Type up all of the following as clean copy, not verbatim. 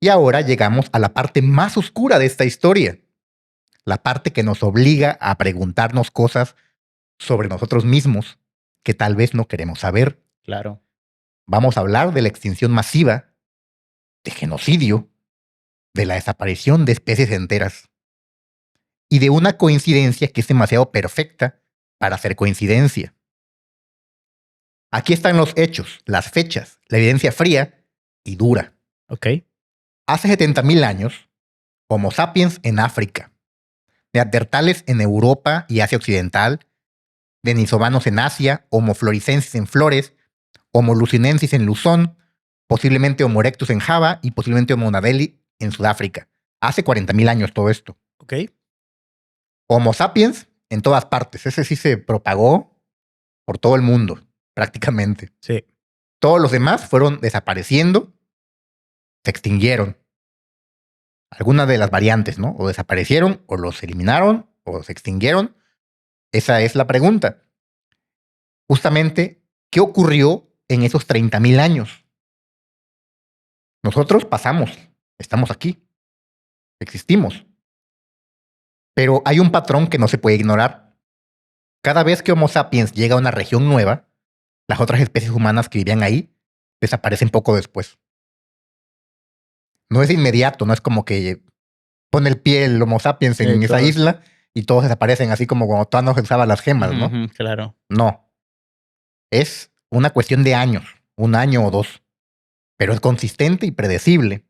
Y ahora llegamos a la parte más oscura de esta historia, la parte que nos obliga a preguntarnos cosas sobre nosotros mismos que tal vez no queremos saber. Claro. Vamos a hablar de la extinción masiva, de genocidio, de la desaparición de especies enteras y de una coincidencia que es demasiado perfecta para ser coincidencia. Aquí están los hechos, las fechas, la evidencia fría y dura. Ok. Hace 70.000 años, Homo sapiens en África, neandertales en Europa y Asia Occidental, denisovanos en Asia, Homo floresiensis en Flores, Homo luzonensis en Luzón, posiblemente Homo erectus en Java y posiblemente Homo naledi en Sudáfrica. Hace 40.000 años todo esto. Ok. Homo sapiens en todas partes. Ese sí se propagó por todo el mundo, prácticamente. Sí. Todos los demás fueron desapareciendo, se extinguieron. Algunas de las variantes, ¿no? O desaparecieron, o los eliminaron, o se extinguieron. Esa es la pregunta. Justamente, ¿qué ocurrió en esos 30.000 años? Nosotros pasamos, estamos aquí, existimos. Pero hay un patrón que no se puede ignorar. Cada vez que Homo sapiens llega a una región nueva, las otras especies humanas que vivían ahí desaparecen poco después. No es inmediato, no es como que pone el pie el Homo sapiens en esa isla y todos desaparecen, así como cuando Thanos usaba las gemas, ¿no? Claro. No. Es una cuestión de años, un año o dos. Pero es consistente y predecible.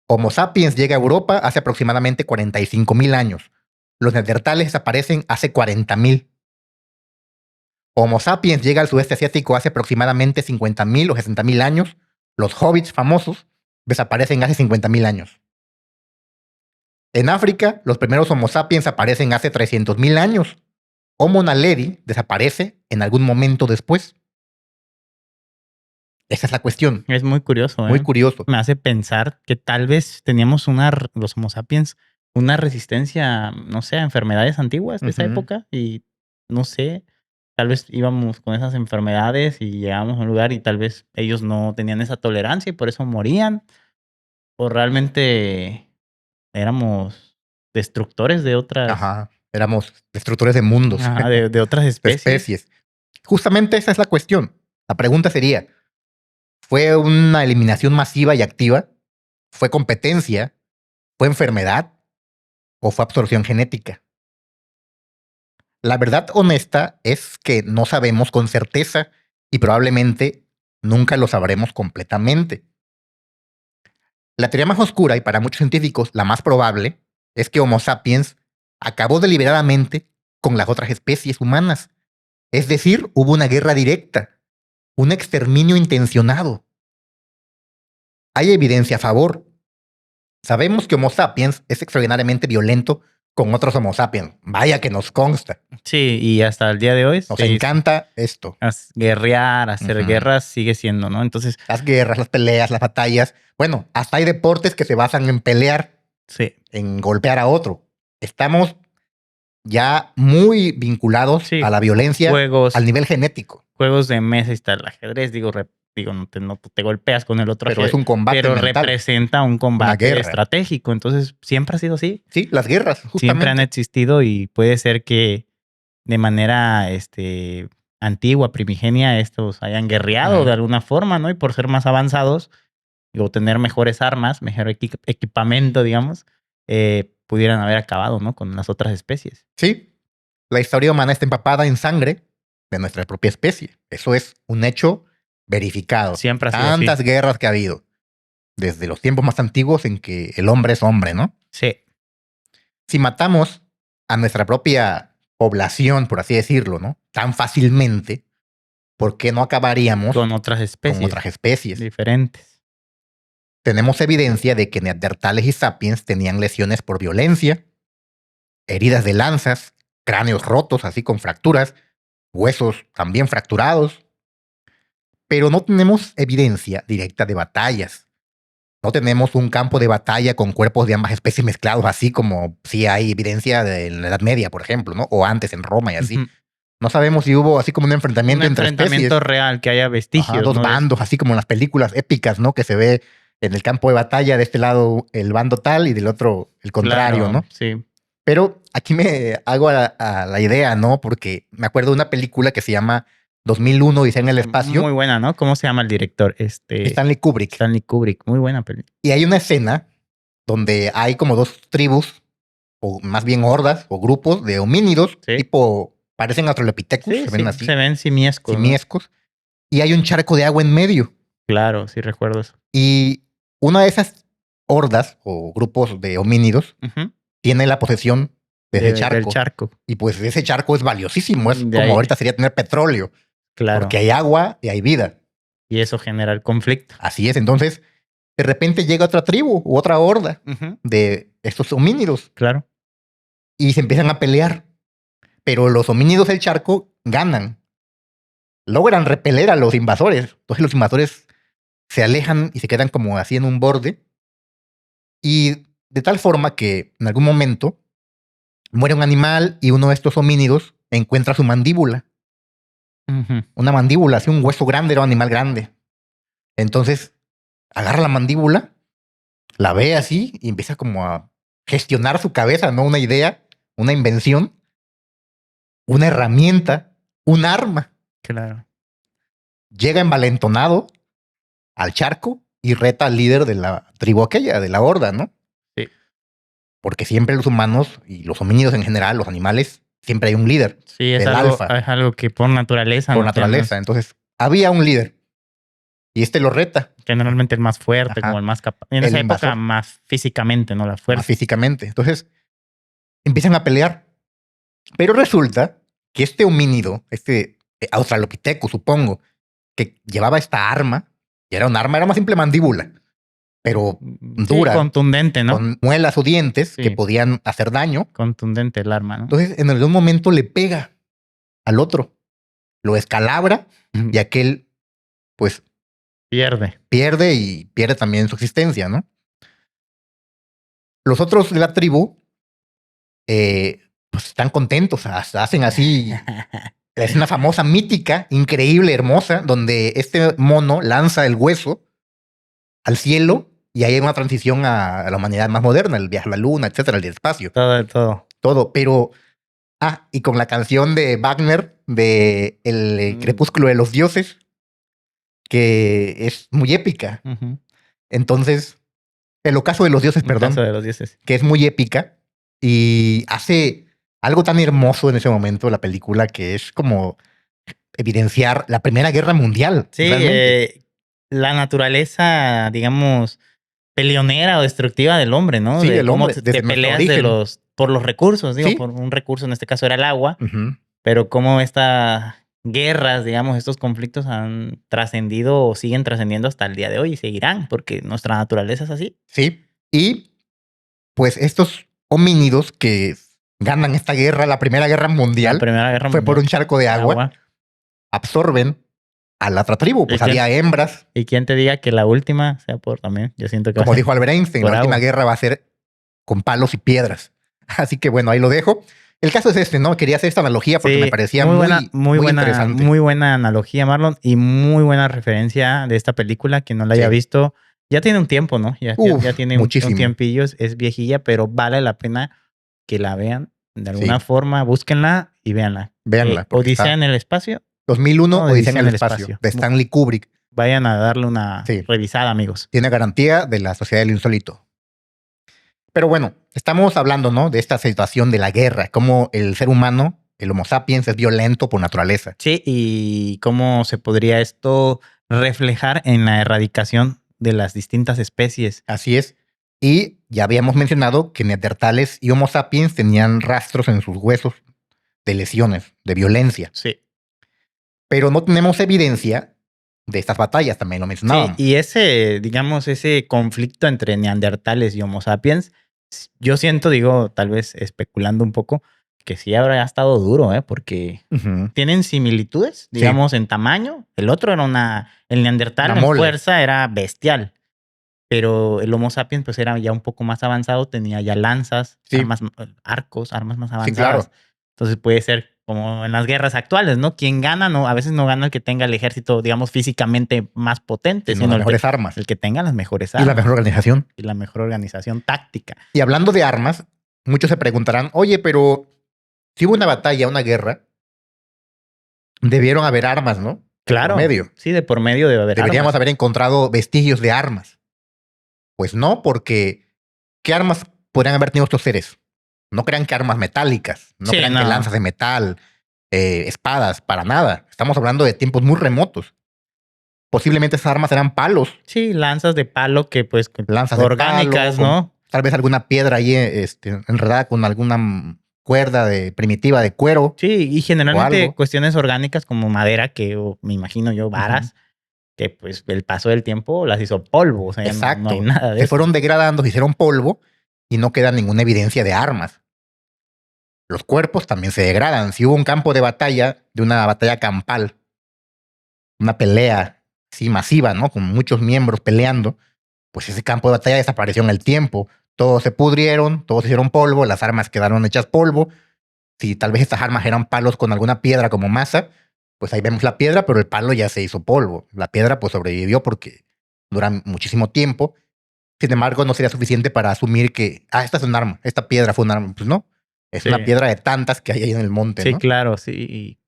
Homo sapiens llega a Europa hace aproximadamente 45.000 años. Los neandertales desaparecen hace 40.000. Homo sapiens llega al sudeste asiático hace aproximadamente 50.000 o 60.000 años. Los hobbits famosos desaparecen hace 50.000 años. En África, los primeros Homo sapiens aparecen hace 300.000 años. Homo naledi desaparece en algún momento después. Esa es la cuestión. Es muy curioso, Muy curioso. Me hace pensar que tal vez teníamos los Homo sapiens, una resistencia, no sé, a enfermedades antiguas de esa época. Y no sé, tal vez íbamos con esas enfermedades y llegábamos a un lugar y tal vez ellos no tenían esa tolerancia y por eso morían. O realmente éramos destructores de otras... Ajá. Éramos destructores de mundos. Ajá, de otras especies. Justamente esa es la cuestión. La pregunta sería, ¿fue una eliminación masiva y activa? ¿Fue competencia? ¿Fue enfermedad? ¿O fue absorción genética? La verdad honesta es que no sabemos con certeza y probablemente nunca lo sabremos completamente. La teoría más oscura y para muchos científicos la más probable es que Homo sapiens acabó deliberadamente con las otras especies humanas. Es decir, hubo una guerra directa, un exterminio intencionado. Hay evidencia a favor. Sabemos que Homo sapiens es extraordinariamente violento con otros Homo sapiens. Vaya que nos consta. Sí, y hasta el día de hoy. Nos encanta esto. Guerrear, hacer guerras sigue siendo, ¿no? Entonces. Las guerras, las peleas, las batallas. Bueno, hasta hay deportes que se basan en pelear. Sí. En golpear a otro. Estamos ya muy vinculados a la violencia al nivel genético. Juegos de mesa y está el ajedrez, no te golpeas con el otro. Pero es un combate pero mental. Representa un combate estratégico. Entonces, siempre ha sido así. Sí, las guerras, justamente. Siempre han existido y puede ser que de manera antigua, primigenia, estos hayan guerreado de alguna forma, ¿no? Y por ser más avanzados o tener mejores armas, mejor equipamiento, digamos, pudieran haber acabado, ¿no? Con las otras especies. Sí, la historia humana está empapada en sangre de nuestra propia especie. Eso es un hecho verificado. Siempre ha sido Tantas guerras que ha habido. Desde los tiempos más antiguos en que el hombre es hombre, ¿no? Sí. Si matamos a nuestra propia población, por así decirlo, ¿no? Tan fácilmente, ¿por qué no acabaríamos con otras especies diferentes? Tenemos evidencia de que neandertales y sapiens tenían lesiones por violencia, heridas de lanzas, cráneos rotos, así con fracturas, huesos también fracturados. Pero no tenemos evidencia directa de batallas. No tenemos un campo de batalla con cuerpos de ambas especies mezclados, así como si hay evidencia de la Edad Media, por ejemplo, ¿no? O antes en Roma y así. No sabemos si hubo así como un enfrentamiento entre especies. Un enfrentamiento real, que haya vestigios. Dos bandos, así como en las películas épicas, ¿no? Que se ve en el campo de batalla, de este lado el bando tal y del otro el contrario, Claro, ¿no? sí. Pero aquí me hago a la idea, ¿no? Porque me acuerdo de una película que se llama 2001, Dice en el espacio. Muy buena, ¿no? ¿Cómo se llama el director? Stanley Kubrick. Stanley Kubrick. Muy buena película. Y hay una escena donde hay como dos tribus, o más bien hordas o grupos de homínidos, Sí. tipo, parecen australopithecus, Sí, se ven sí, así, se ven simiescos. ¿no? simiescos, y hay un charco de agua en medio. Claro, sí recuerdo eso. Y una de esas hordas o grupos de homínidos Ujú. tiene la posesión de ese charco. Del charco. Y pues ese charco es valiosísimo. Es De como ahí. ahorita sería tener petróleo. Claro. Porque hay agua y hay vida. Y eso genera el conflicto. Así es. Entonces, de repente llega otra tribu u otra horda Ujú. de estos homínidos Claro. y se empiezan a pelear. Pero los homínidos del charco ganan. Logran repeler a los invasores. Entonces los invasores se alejan y se quedan como así en un borde. Y de tal forma que en algún momento muere un animal y uno de estos homínidos encuentra su mandíbula. Ujú. Una mandíbula, así un hueso grande, era un animal grande. Entonces agarra la mandíbula, la ve así y empieza como a gestionar su cabeza, ¿no? Una idea, una invención, una herramienta, un arma. Claro. Llega envalentonado al charco y reta al líder de la tribu aquella, de la horda, ¿no? Sí. Porque siempre los humanos y los homínidos en general, los animales, siempre hay un líder. Sí, es el alfa. algo que por naturaleza. Por ¿no? naturaleza. Entonces, había un líder. Y este lo reta. Generalmente el más fuerte, Ajá. como el más capaz. En El esa época invasor. más físicamente, ¿no? La fuerza. Más físicamente. Entonces, empiezan a pelear. Pero resulta que este homínido, este Australopithecus, supongo, que llevaba esta arma, y era un arma, era más simple mandíbula, pero dura, Sí, contundente, ¿no? con muelas o dientes Sí. que podían hacer daño. Contundente el arma, ¿no? Entonces, en algún momento le pega al otro, lo escalabra y aquel, pues, pierde y pierde también su existencia, ¿no? Los otros de la tribu, pues, están contentos, hacen así. Es una famosa, mítica, increíble, hermosa, donde este mono lanza el hueso al cielo y hay una transición a la humanidad más moderna, el viaje a la luna, etcétera, el espacio. Todo. Pero, y con la canción de Wagner de El Crepúsculo de los Dioses, que es muy épica. Ujú. Entonces, El Ocaso de los Dioses, perdón, Ocaso de los Dioses. que es muy épica y hace algo tan hermoso en ese momento la película que es como evidenciar la Primera Guerra Mundial. Sí, la naturaleza, digamos, peleonera o destructiva del hombre, ¿no? Sí, de del cómo hombre, te desde nuestro peleas origen. por los recursos, digo, Sí. por un recurso, en este caso era el agua, Ujú. pero cómo estas guerras, digamos, estos conflictos han trascendido o siguen trascendiendo hasta el día de hoy y seguirán, porque nuestra naturaleza es así. Sí. Y pues estos homínidos que ganan esta guerra, la Primera Guerra Mundial, La Primera Guerra fue por Mundial. un charco de agua, absorben a la otra tribu. Pues había hembras. Y quién te diga que la última sea por también. Yo siento que Como dijo Albert Einstein, por la última agua. guerra va a ser con palos y piedras. Así que bueno, ahí lo dejo. El caso es este, ¿no? Quería hacer esta analogía porque me parecía muy interesante. Muy buena analogía, Marlon, y muy buena referencia de esta película. Quien no la haya visto, ya tiene un tiempo, ¿no? Ya tiene un tiempillo, es viejilla, pero vale la pena que la vean de alguna forma. Búsquenla y véanla. Véanla. Odisea en el espacio. 2001, Odisea en el espacio, de Stanley Kubrick. Vayan a darle una revisada, amigos. Tiene garantía de la Sociedad del Insólito. Pero bueno, estamos hablando, ¿no? De esta situación de la guerra, cómo el ser humano, el Homo sapiens, es violento por naturaleza. Sí, y cómo se podría esto reflejar en la erradicación de las distintas especies. Así es. Y ya habíamos mencionado que neandertales y Homo sapiens tenían rastros en sus huesos de lesiones, de violencia. Sí. Pero no tenemos evidencia de estas batallas, también lo mencionábamos. Sí, y ese conflicto entre neandertales y Homo sapiens, yo siento, digo, tal vez especulando un poco, que sí habrá estado duro, porque tienen similitudes, digamos, en tamaño. El otro era el neandertal en fuerza era bestial, pero el Homo sapiens pues era ya un poco más avanzado, tenía ya lanzas, armas más avanzadas. Sí, claro. Entonces puede ser como en las guerras actuales, ¿no? Quien gana, no, a veces no gana el que tenga el ejército, digamos, físicamente más potente, Sino sino las mejores armas. el que tenga las mejores Y la armas mejor organización. y la mejor organización táctica. Y hablando de armas, muchos se preguntarán, oye, pero si hubo una batalla, una guerra, debieron haber armas, ¿no? Claro, Por medio. sí, de por medio debe haber Deberíamos armas. haber encontrado vestigios de armas. Pues no, porque ¿qué armas podrían haber tenido estos seres? No crean que armas metálicas, no Sí, crean que no. lanzas de metal, espadas, para nada. Estamos hablando de tiempos muy remotos. Posiblemente esas armas eran palos, Sí, lanzas de palo que pues lanzas de orgánicas, palo, ¿no? tal vez alguna piedra ahí enredada con alguna cuerda primitiva de cuero. Sí, y generalmente algo. cuestiones orgánicas como madera, que me imagino yo, varas, que pues el paso del tiempo las hizo polvo, o sea, ya no hay Exacto. nada de Se eso. fueron degradando, se hicieron polvo y no queda ninguna evidencia de armas. Los cuerpos también se degradan. Si hubo un campo de batalla, de una batalla campal, una pelea así masiva, ¿no? Con muchos miembros peleando, pues ese campo de batalla desapareció en el tiempo. Todos se pudrieron, todos se hicieron polvo, las armas quedaron hechas polvo. Si tal vez estas armas eran palos con alguna piedra como masa, pues ahí vemos la piedra, pero el palo ya se hizo polvo. La piedra pues sobrevivió porque dura muchísimo tiempo. Sin embargo, no sería suficiente para asumir que, esta es un arma, esta piedra fue un arma. Pues no, es Sí. una piedra de tantas que hay ahí en el monte, Sí, ¿no? claro, sí. Y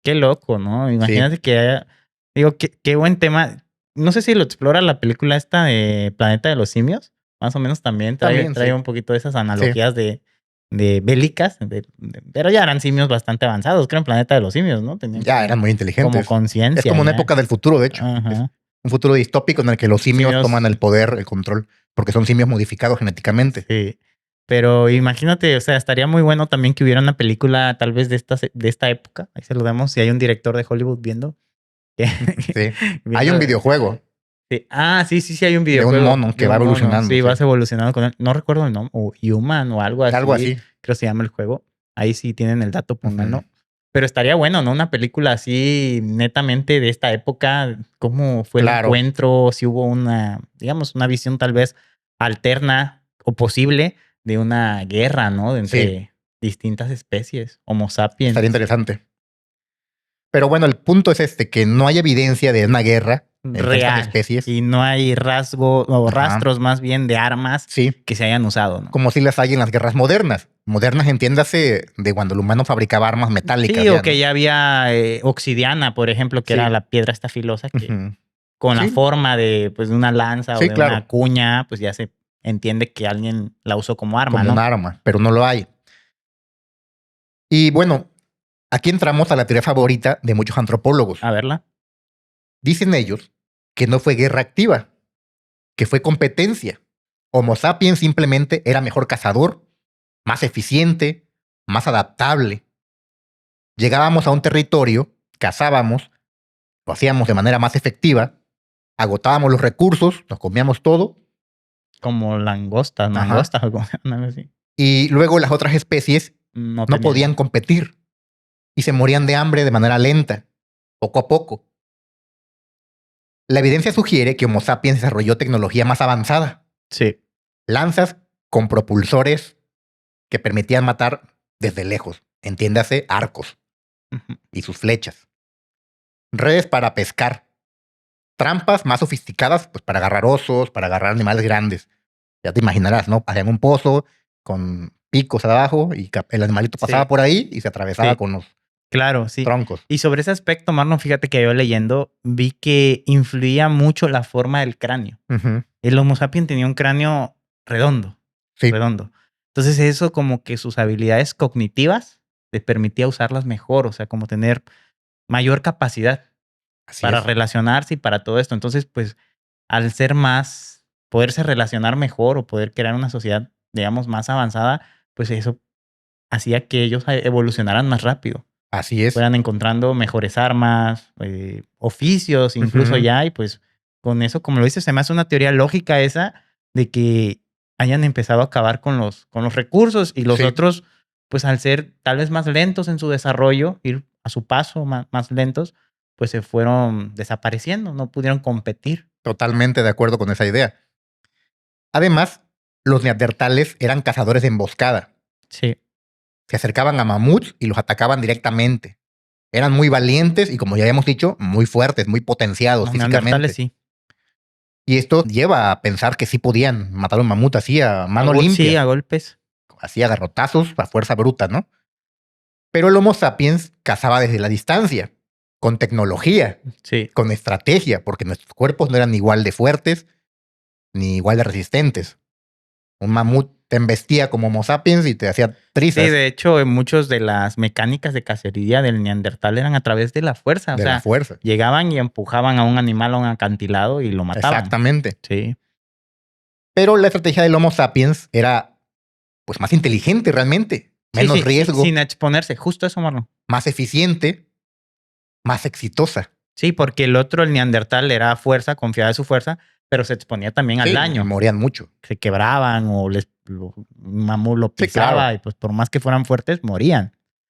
qué loco, ¿no? Imagínate Sí. que haya, digo, qué buen tema. No sé si lo explora la película esta de Planeta de los Simios. Más o menos también trae, También, sí. un poquito de esas analogías de bélicas, pero ya eran simios bastante avanzados, creo, en Planeta de los Simios, ¿no? Tenían Ya como, eran muy inteligentes. conciencia. Es como una ya. época del futuro, de hecho. Es Ajá. un futuro distópico en el que los simios toman el poder, el control, porque son simios modificados genéticamente. Sí. Pero imagínate, o sea, estaría muy bueno también que hubiera una película tal vez de esta época. Ahí se lo damos. Si hay un director de Hollywood viendo. Sí. Hay un videojuego Sí. Sí, hay un de videojuego. un mono que va evolucionando. Sí, Sí. vas evolucionando con él. No recuerdo el nombre, o Human o algo así. Algo así. Creo que se llama el juego. Ahí sí tienen el dato, pónganlo. Ujú. Pero estaría bueno, ¿no? Una película así netamente de esta época. ¿Cómo fue el Claro. encuentro? Si hubo una, digamos, una visión tal vez alterna o posible de una guerra, ¿no? De entre distintas especies, Homo sapiens. Estaría interesante. Pero bueno, el punto es que no hay evidencia de una guerra entre estas especies. Y no hay rasgos o Ajá. rastros más bien de armas que se hayan usado, ¿no? Como si las hay en las guerras modernas. Modernas, entiéndase, de cuando el humano fabricaba armas metálicas. Sí, o que ya había obsidiana, por ejemplo, que era la piedra esta filosa, que con la forma de, pues, de una lanza o de una cuña, pues ya se entiende que alguien la usó como arma, como ¿no? un arma, pero no lo hay. Y bueno, aquí entramos a la teoría favorita de muchos antropólogos. A verla. Dicen ellos que no fue guerra activa, que fue competencia. Homo sapiens simplemente era mejor cazador, más eficiente, más adaptable. Llegábamos a un territorio, cazábamos, lo hacíamos de manera más efectiva, agotábamos los recursos, nos comíamos todo. Como langostas, mangostas o como algo así. Y luego las otras especies no podían competir y se morían de hambre de manera lenta, poco a poco. La evidencia sugiere que Homo sapiens desarrolló tecnología más avanzada. Sí. Lanzas con propulsores que permitían matar desde lejos, entiéndase, arcos y sus flechas. Redes para pescar. Trampas más sofisticadas, pues para agarrar osos, para agarrar animales grandes. Ya te imaginarás, ¿no? Hacían un pozo con picos abajo y el animalito pasaba por ahí y se atravesaba con los troncos. Y sobre ese aspecto, Marlon, fíjate que yo leyendo vi que influía mucho la forma del cráneo. El Homo sapiens tenía un cráneo redondo. Redondo. Entonces eso como que sus habilidades cognitivas les permitía usarlas mejor, o sea, como tener mayor capacidad para relacionarse y para todo esto. Entonces, pues, al ser más, poderse relacionar mejor o poder crear una sociedad, digamos, más avanzada, pues eso hacía que ellos evolucionaran más rápido. Así es. Fueran encontrando mejores armas, oficios, incluso ya, y pues con eso, como lo dices, se me hace una teoría lógica esa de que hayan empezado a acabar con los recursos y los otros, pues al ser tal vez más lentos en su desarrollo, ir a su paso más lentos, pues se fueron desapareciendo, no pudieron competir. Totalmente de acuerdo con esa idea. Además, los neandertales eran cazadores de emboscada. Sí. se acercaban a mamuts y los atacaban directamente. Eran muy valientes y, como ya habíamos dicho, muy fuertes, muy potenciados Los físicamente. neandertales sí. Y esto lleva a pensar que sí podían matar a un mamut así a mano Sí, limpia, a golpes. así a garrotazos, a fuerza bruta, ¿no? Pero el Homo sapiens cazaba desde la distancia, con tecnología, Sí. con estrategia, porque nuestros cuerpos no eran igual de fuertes ni igual de resistentes. Un mamut te embestía como Homo sapiens y te hacía trizas Sí, de hecho, muchas de las mecánicas de cacería del neandertal eran a través de la fuerza. O de sea, la fuerza. llegaban y empujaban a un animal a un acantilado y lo mataban. Exactamente. Sí. Pero la estrategia del Homo sapiens era pues más inteligente realmente, menos riesgo, sin exponerse. Justo eso, Marlon. más eficiente, más exitosa. Sí, porque el otro, el neandertal, era fuerza, confiaba en su fuerza, pero se exponía también al Sí, daño. morían mucho. Se quebraban o un mamut lo Sí, pisaba claro. y pues por más que fueran fuertes, morían.